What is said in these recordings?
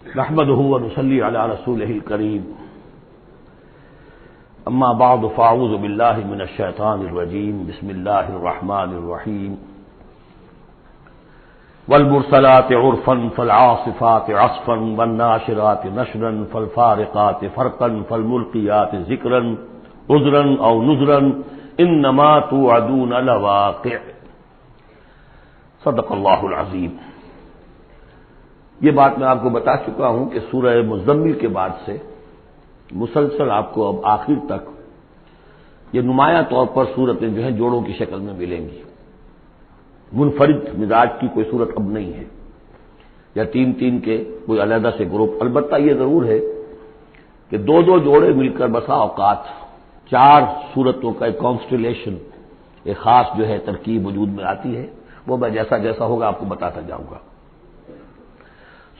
نحمده ونصلي على رسوله الكريم اما بعد فاعوذ بالله من الشيطان الرجيم بسم الله الرحمن الرحيم والمرسلات عرفا فالعاصفات عصفا والناشرات نشرا فالفارقات فرقا فالملقيات ذكرا عذرا او نذرا انما توعدون لواقع صدق اللہ العظیم۔ یہ بات میں آپ کو بتا چکا ہوں کہ سورہ مزمل کے بعد سے مسلسل آپ کو اب آخر تک یہ نمایاں طور پر صورتیں جو ہیں جوڑوں کی شکل میں ملیں گی۔ منفرد مزاج کی کوئی صورت اب نہیں ہے، یا تین تین کے کوئی علیحدہ سے گروپ۔ البتہ یہ ضرور ہے کہ دو دو جوڑے مل کر بسا اوقات چار صورتوں کا ایک کانسٹیلیشن، ایک خاص جو ہے ترکیب وجود میں آتی ہے۔ وہ میں جیسا جیسا ہوگا آپ کو بتاتا جاؤں گا۔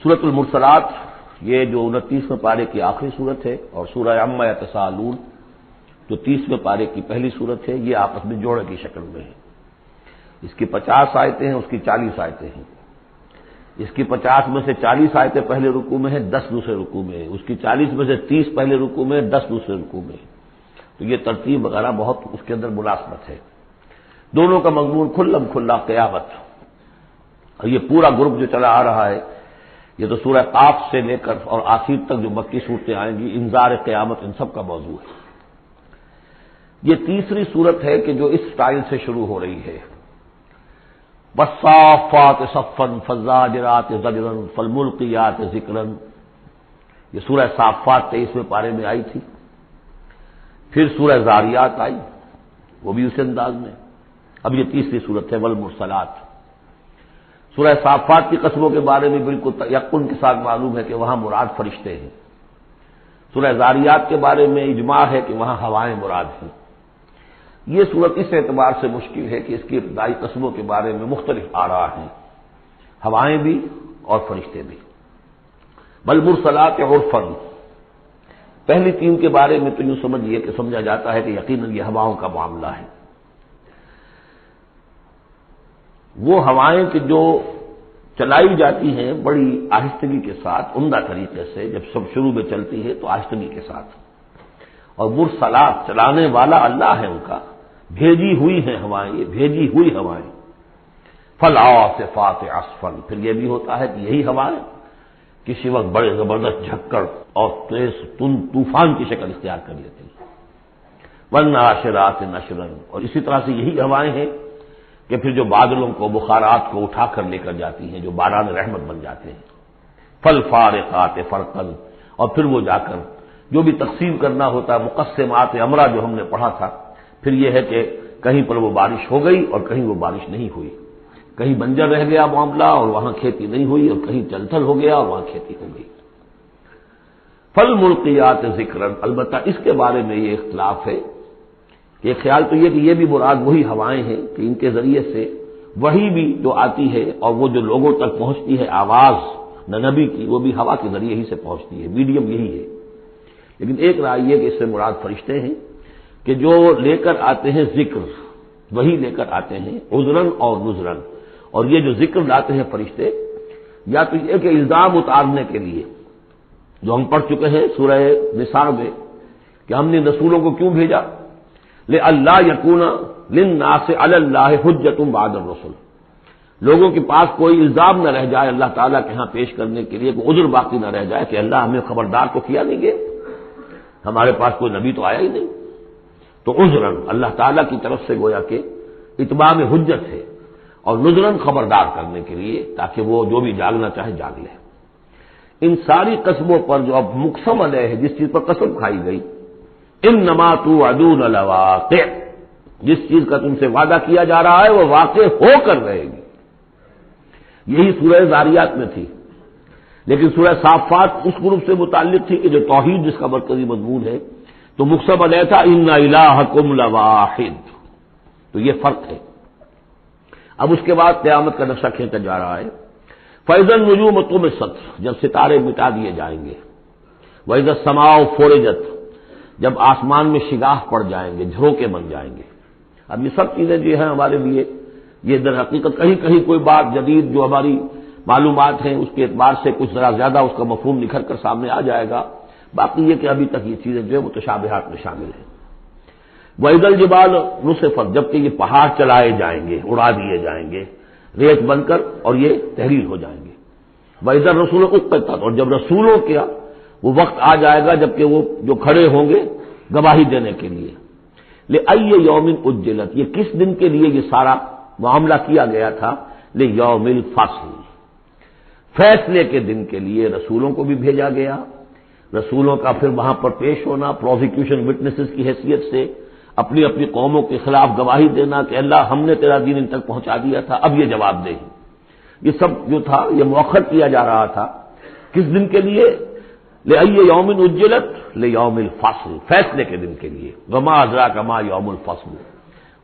سورۃ المرسلات یہ جو 29ویں پارے کی آخری صورت ہے، اور سورہ عما یتساءلون جو 30ویں پارے کی پہلی صورت ہے، یہ آپس میں جوڑے کی شکل میں ہے۔ اس کی 50 آیتیں ہیں، اس کی 40 آیتیں ہیں۔ اس کی 50 میں سے 40 آیتیں پہلے رکوع میں ہیں، 10 دوسرے رکوع میں ہیں۔ اس کی 40 میں سے 30 پہلے رکوع میں، 10 دوسرے رکوع میں ہیں۔ تو یہ ترتیب وغیرہ بہت اس کے اندر مناسبت ہے۔ دونوں کا مضمون کھلم کھلا قیامت، اور یہ پورا گروپ جو چلا آ رہا ہے، یہ تو سورہ قاف سے لے کر اور آخر تک جو مکی صورتیں آئیں گی، انذار قیامت ان سب کا موضوع ہے۔ یہ تیسری صورت ہے کہ جو اس سٹائل سے شروع ہو رہی ہے۔ والصافات صفا فالزاجرات زجرا فالملقیات ذکرا، یہ سورہ صافات 23ویں پارے میں آئی تھی۔ پھر سورہ زاریات آئی، وہ بھی اسی انداز میں۔ اب یہ تیسری صورت ہے والمرسلات۔ سورہ صافات کی قسموں کے بارے میں بالکل یقین کے ساتھ معلوم ہے کہ وہاں مراد فرشتے ہیں۔ سورہ زاریات کے بارے میں اجماع ہے کہ وہاں ہوائیں مراد ہیں۔ یہ صورت اس اعتبار سے مشکل ہے کہ اس کی ابتدائی قسموں کے بارے میں مختلف آراء ہیں، ہوائیں بھی اور فرشتے بھی۔ والمرسلات عرفا، پہلی تین کے بارے میں تو یوں سمجھیے کہ سمجھا جاتا ہے کہ یقیناً یہ ہواؤں کا معاملہ ہے۔ وہ ہوائیں کہ جو چلائی جاتی ہیں بڑی آہستگی کے ساتھ، عمدہ طریقے سے، جب سب شروع میں چلتی ہے تو آہستگی کے ساتھ، اور مرسلات چلانے والا اللہ ہے ان کا، بھیجی ہوئی ہیں ہوائیں، یہ بھیجی ہوئی ہوائیں۔ فالعاصفات عصفا، پھر یہ بھی ہوتا ہے کہ یہی ہوائیں کسی وقت بڑے زبردست جھکڑ اور تیز طوفان کی شکل اختیار کر لیتی ہیں۔ والناشرات نشرا، اور اسی طرح سے یہی ہوائیں ہیں کہ پھر جو بادلوں کو، بخارات کو اٹھا کر لے کر جاتی ہیں، جو باران رحمت بن جاتے ہیں۔ فالفارقات فرقا، اور پھر وہ جا کر جو بھی تقسیم کرنا ہوتا ہے، مقسمات امرا جو ہم نے پڑھا تھا، پھر یہ ہے کہ کہیں پر وہ بارش ہو گئی اور کہیں وہ بارش نہیں ہوئی، کہیں بنجر رہ گیا معاملہ اور وہاں کھیتی نہیں ہوئی، اور کہیں چل تھل ہو گیا اور وہاں کھیتی ہو گئی۔ فالملقیات ذکرا، البتہ اس کے بارے میں یہ اختلاف ہے کہ خیال تو یہ کہ یہ بھی مراد وہی ہوائیں ہیں کہ ان کے ذریعے سے وحی بھی جو آتی ہے اور وہ جو لوگوں تک پہنچتی ہے آواز نبی کی، وہ بھی ہوا کے ذریعے ہی سے پہنچتی ہے، میڈیم یہی ہے۔ لیکن ایک رائے یہ کہ اس سے مراد فرشتے ہیں کہ جو لے کر آتے ہیں ذکر، وہی لے کر آتے ہیں عذرن اور نذرن۔ اور یہ جو ذکر لاتے ہیں فرشتے، یا تو یہ کہ الزام اتارنے کے لیے، جو ہم پڑھ چکے ہیں سورہ نساء میں کہ ہم نے رسولوں کو کیوں بھیجا، لئلا یکون للناس علی اللہ حجۃ بعد الرسل، لوگوں کے پاس کوئی الزام نہ رہ جائے اللہ تعالیٰ کے ہاں پیش کرنے کے لیے، کوئی عذر باقی نہ رہ جائے کہ اللہ ہمیں خبردار تو کیا نہیں گئے، ہمارے پاس کوئی نبی تو آیا ہی نہیں۔ تو عذرن اللہ تعالیٰ کی طرف سے گویا کہ اتمام حجت ہے، اور نذرن خبردار کرنے کے لیے تاکہ وہ جو بھی جاگنا چاہے جاگ لے۔ ان ساری قسموں پر جو اب مقسم علیہ ہے، جس چیز پر قسم کھائی گئی، انما توعدون لواقع، جس چیز کا تم سے وعدہ کیا جا رہا ہے وہ واقع ہو کر رہے گی۔ یہی سورہ زاریات میں تھی، لیکن سورہ صافات اس گروپ سے متعلق تھی کہ جو توحید جس کا مرکزی مضمون ہے، تو مقسم علیہ تھا ان الہکم لواحد، تو یہ فرق ہے۔ اب اس کے بعد قیامت کا نقشہ کھینچا جا رہا ہے۔ فَإِذَا النُّجُومُ طُمِسَتْ، جب ستارے مٹا دیے جائیں گے۔ وَإِذَا السَّمَاءُ فُرِجَتْ، جب آسمان میں شگاف پڑ جائیں گے، جھروکے بن جائیں گے۔ اب یہ سب چیزیں جو ہیں ہمارے لیے، یہ در حقیقت کہیں کہیں کوئی بات جدید جو ہماری معلومات ہیں اس کے اعتبار سے کچھ ذرا زیادہ اس کا مفہوم نکھر کر سامنے آ جائے گا، باقی یہ کہ ابھی تک یہ چیزیں جو ہے متشابہات میں شامل ہیں۔ وَإِذَا الْجِبَالُ نُصِفَتْ، جبکہ یہ پہاڑ چلائے جائیں گے، اڑا دیے جائیں گے ریت بن کر اور یہ تحریر ہو جائیں گے۔ وَإِذَا الرُّسُلُ اُقِّتَتْ، اور جب رسولوں کا وہ وقت آ جائے گا جبکہ وہ جو کھڑے ہوں گے گواہی دینے کے لیے۔ لِأَيِّ يَوْمٍ أُجِّلَتْ، یہ کس دن کے لیے یہ سارا معاملہ کیا گیا تھا؟ لِيَوْمِ الْفَصْلِ، فیصلے کے دن کے لیے رسولوں کو بھی بھیجا گیا، رسولوں کا پھر وہاں پر پیش ہونا، پروزیکیوشن وٹنسز کی حیثیت سے اپنی اپنی قوموں کے خلاف گواہی دینا کہ اللہ ہم نے تیرا دین ان تک پہنچا دیا تھا، اب یہ جواب دے۔ یہ سب جو تھا یہ مؤخر کیا جا رہا تھا، کس دن کے لیے؟ لِأَيِّ يَوْمٍ أُجِّلَتْ لِيَوْمِ الْفَصْلِ، فیصلے کے دن کے لیے۔ وَمَا أَدْرَاكَ مَا يَوْمُ الْفَصْلِ،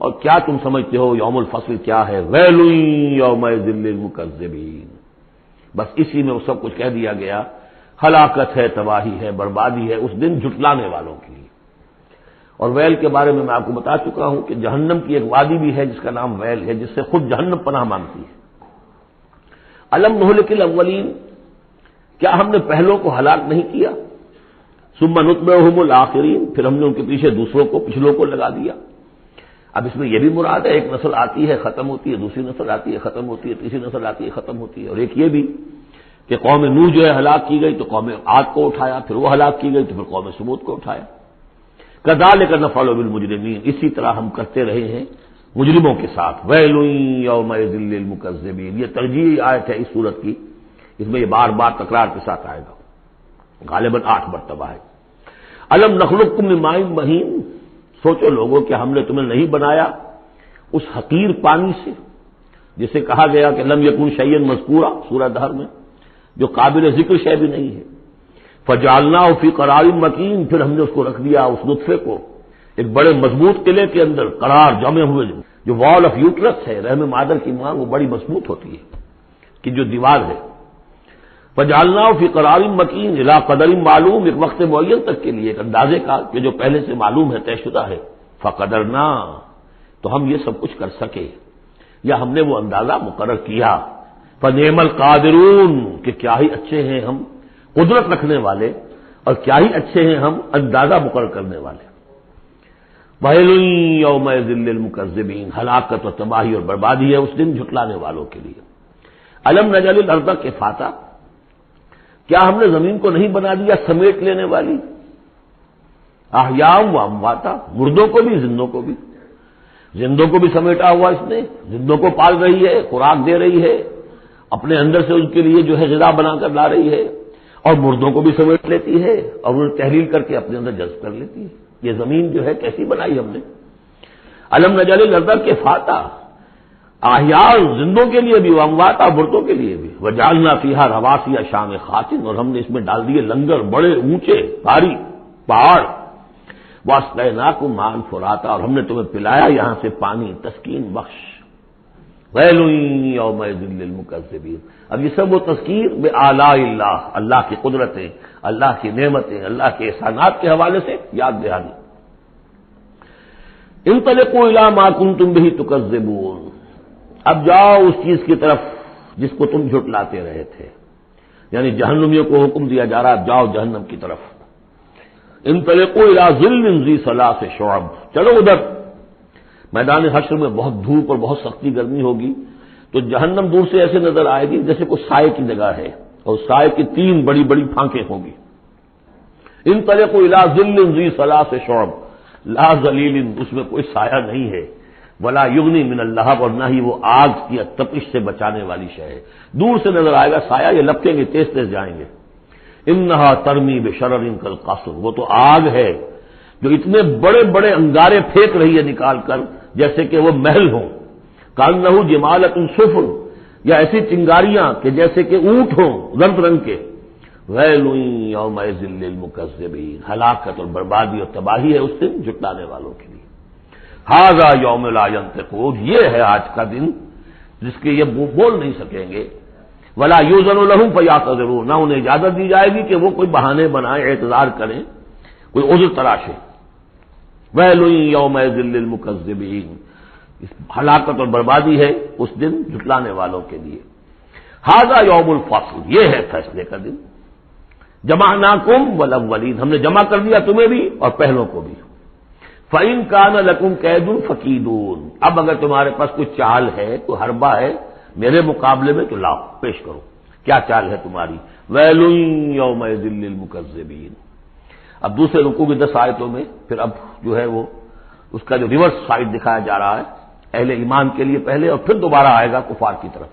اور کیا تم سمجھتے ہو یوم الفصل کیا ہے؟ وَيْلٌ يَوْمَئِذٍ لِّلْمُكَذِّبِينَ، بس اسی میں وہ سب کچھ کہہ دیا گیا، ہلاکت ہے، تباہی ہے، بربادی ہے اس دن جھٹلانے والوں کے لیے۔ اور ویل کے بارے میں آپ کو بتا چکا ہوں کہ جہنم کی ایک وادی بھی ہے جس کا نام ویل ہے، جس سے خود جہنم پناہ مانگتی ہے۔ الم نہلک الاولین، کیا ہم نے پہلوں کو ہلاک نہیں کیا؟ ثم نتبعہم الآخرین، پھر ہم نے ان کے پیچھے دوسروں کو، پچھلوں کو لگا دیا۔ اب اس میں یہ بھی مراد ہے ایک نسل آتی ہے ختم ہوتی ہے، دوسری نسل آتی ہے ختم ہوتی ہے، تیسری نسل آتی ہے ختم ہوتی ہے، اور ایک یہ بھی کہ قوم نوح جو ہے ہلاک کی گئی تو قوم عاد کو اٹھایا، پھر وہ ہلاک کی گئی تو پھر قوم سمود کو اٹھایا۔ کذالک نفعل بالمجرمین، اسی طرح ہم کرتے رہے ہیں مجرموں کے ساتھ۔ ویل یومئذ للمکذبین، یہ ترجیحی آیت ہے اس سورت کی، اس میں یہ بار بار تکرار کے ساتھ آئے گا، غالباً 8 مرتبہ ہے۔ الم نخلقکم من ماء مہین، سوچو لوگوں کہ ہم نے تمہیں نہیں بنایا اس حقیر پانی سے جسے کہا گیا کہ لم یکن شیئا مذکورا سورہ دہر میں، جو قابل ذکر شے بھی نہیں ہے۔ فجعلناہ فی قرار مکین، پھر ہم نے اس کو رکھ دیا اس نطفے کو ایک بڑے مضبوط قلعے کے اندر، قرار جمے ہوئے، جو وال آف یوٹرس ہے، رحم مادر کی ماں، وہ بڑی مضبوط ہوتی ہے کہ جو دیوار ہے۔ فجعلناہ فی قرار مکین الی قدر معلوم، ایک وقت معین تک کے لیے، ایک اندازے کا کہ جو پہلے سے معلوم ہے، طے شدہ ہے۔ فقدرنا، تو ہم یہ سب کچھ کر سکے یا ہم نے وہ اندازہ مقرر کیا۔ فنعم القادرون، کہ کیا ہی اچھے ہیں ہم قدرت رکھنے والے، اور کیا ہی اچھے ہیں ہم اندازہ مقرر کرنے والے۔ ویل یومئذ للمکذبین، ہلاکت و تباہی اور بربادی ہے اس دن جھٹلانے والوں کے لیے۔ الم نجعل الارض کفاتا، کیا ہم نے زمین کو نہیں بنا دیا سمیٹ لینے والی؟ احیاء و امواتا، مردوں کو بھی زندوں کو بھی، زندوں کو بھی سمیٹا ہوا اس نے، زندوں کو پال رہی ہے، خوراک دے رہی ہے، اپنے اندر سے ان کے لیے جو ہے غذا بنا کر لا رہی ہے، اور مردوں کو بھی سمیٹ لیتی ہے اور انہیں تحلیل کر کے اپنے اندر جذب کر لیتی ہے۔ یہ زمین جو ہے کیسی بنائی ہم نے۔ الم نجعل الارض کفاتا، احیاء زندوں کے لیے بھی، امواتا مردوں کے لیے بھی، وجعلنا فیہا رواسیا شامخات، اور ہم نے اس میں ڈال دیے لنگر بڑے اونچے بھاری پہاڑ۔ واسقیناکم ماء فراتا، اور ہم نے تمہیں پلایا یہاں سے پانی تسکین بخش۔ ویل یومئذ للمکذبین، اب یہ سب وہ تذکیر بآلاء اللہ، اللہ کی قدرتیں، اللہ کی نعمتیں، اللہ کے احسانات کے حوالے سے یاد دہانی۔ انطلقوا الی ما کنتم بہ تکذبون، اب جاؤ اس چیز کی طرف جس کو تم جھٹلاتے رہے تھے، یعنی جہنمیوں کو حکم دیا جا رہا ہے اب جاؤ جہنم کی طرف۔ انطلقوا الی ظل ذی ثلاث شعب، چلو ادھر میدان حشر میں بہت دھوپ اور بہت سختی گرمی ہوگی، تو جہنم دور سے ایسے نظر آئے گی جیسے کوئی سائے کی جگہ ہے، اور سائے کی 3 بڑی بڑی پھانکیں ہوں گی۔ انطلقوا الی ظل ذی ثلاث شعب، لا ظلیل، اس میں کوئی سایہ نہیں ہے، ولا یغنی من اللہب، اور نہ ہی وہ آگ کی تپش سے بچانے والی شے ہے۔ دور سے نظر آئے گا سایہ، یہ لپکیں گے، تیز تیز جائیں گے۔ انہا ترمی بشرر کالقصر، وہ تو آگ ہے جو اتنے بڑے بڑے انگارے پھینک رہی ہے نکال کر جیسے کہ وہ محل ہوں۔ کانہ جمالۃ صفر، یا ایسی چنگاریاں کہ جیسے کہ اونٹ ہوں رنگ رنگ کے۔ ویل یومئذ للمکذبین، ہلاکت اور بربادی اور تباہی ہے اس دن جھٹلانے والوں کے لیے۔ ھذا یوم لا ینطقون، یہ ہے آج کا دن جس کے یہ بول نہیں سکیں گے۔ ولا یؤذن لهم فیعتذرون، نہ انہیں اجازت دی جائے گی کہ وہ کوئی بہانے بنائیں، اعتذار کریں، کوئی عذر تراشیں۔ ویل یومئذ للمکذبین، ہلاکت اور بربادی ہے اس دن جھٹلانے والوں کے لیے۔ ھذا یوم الفصل، یہ ہے فیصلے کا دن، جمعناکم والاولین، ہم نے جمع کر دیا تمہیں بھی اور پہلوں کو بھی، فَإِن كَانَ لَكُمْ كَيْدٌ فَكِيدُونِ، اب اگر تمہارے پاس کوئی چال ہے، کوئی حربہ ہے میرے مقابلے میں تو لاؤ، پیش کرو، کیا چال ہے تمہاری؟ وَيْلٌ يَوْمَئِذٍ لِّلْمُكَذِّبِينَ۔ اب دوسرے رکوع کی 10 آیتوں میں پھر اب جو ہے وہ اس کا جو ریورس سائڈ دکھایا جا رہا ہے اہل ایمان کے لیے پہلے، اور پھر دوبارہ آئے گا کفار کی طرف۔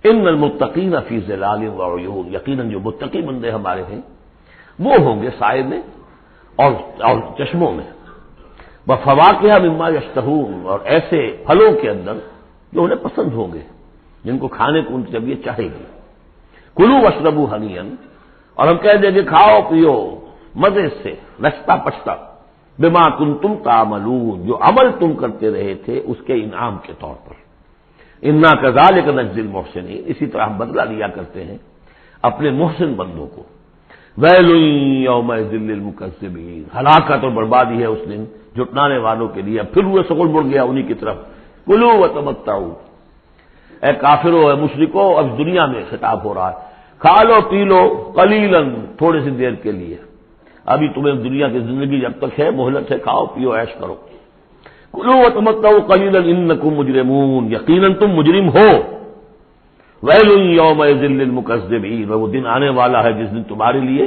ان المتقین فی ظلال وعیون، یقیناً جو متقی بندے ہمارے ہیں وہ ہوں گے سائے میں اور چشموں میں، وفواکہ مما یشتہون، اور ایسے پھلوں کے اندر جو انہیں پسند ہوں گے، جن کو کھانے کو ان کی طبیعت چاہے گی۔ کلوا واشربوا ہنیئا، اور ہم کہہ دیں کہ کھاؤ پیو مزے سے، نچتا پچتا، بما کنتم تعملون، جو عمل تم کرتے رہے تھے اس کے انعام کے طور پر۔ انا کذالک نجزی المحسنین، اسی طرح ہم بدلہ لیا کرتے ہیں اپنے محسن بندوں کو۔ ویل یومئذ للمکذبین، ہلاکت اور بربادی ہے اس دن جھٹلانے والوں کے لیے۔ اب پھر وہ سکول مڑ گیا انہی کی طرف، کلوا وتمتعوا، اے کافرو اے مشرکو، اب دنیا میں خطاب ہو رہا ہے، کھا لو پی لو قلیلاً، تھوڑی سی دیر کے لیے، ابھی تمہیں دنیا کی زندگی جب تک ہے مہلت ہے، کھاؤ پیو عیش کرو۔ کلوا وتمتعوا قلیلا انکم مجرمون، یقیناً تم مجرم ہو۔ ویل یومئذ للمکذبین، وہ دن آنے والا ہے جس دن تمہارے لیے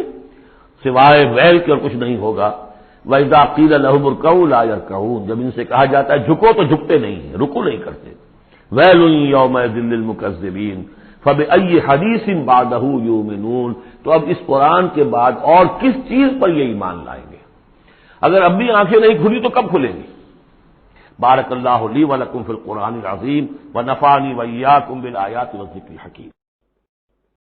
سوائے ویل کے اور کچھ نہیں ہوگا۔ وَإِذَا قِيلَ لَهُمُ ارْكَعُوا لَا يَرْكَعُونَ، جب ان سے کہا جاتا ہے جھکو تو جھکتے نہیں ہیں، رکو نہیں کرتے۔ ویل یومئذ للمکذبین فَبِأَيِّ حَدِيثٍ بَعْدَهُ يُؤْمِنُونَ، تو اب اس قرآن کے بعد اور کس چیز پر یہ ایمان لائیں گے؟ اگر اب بھی آنکھیں نہیں کھلی تو کب کھلیں گی؟ بارک اللہ لی ولکم فی القرآن العظیم ونفعنی وإیاکم بالآیات والذکر الحکیم۔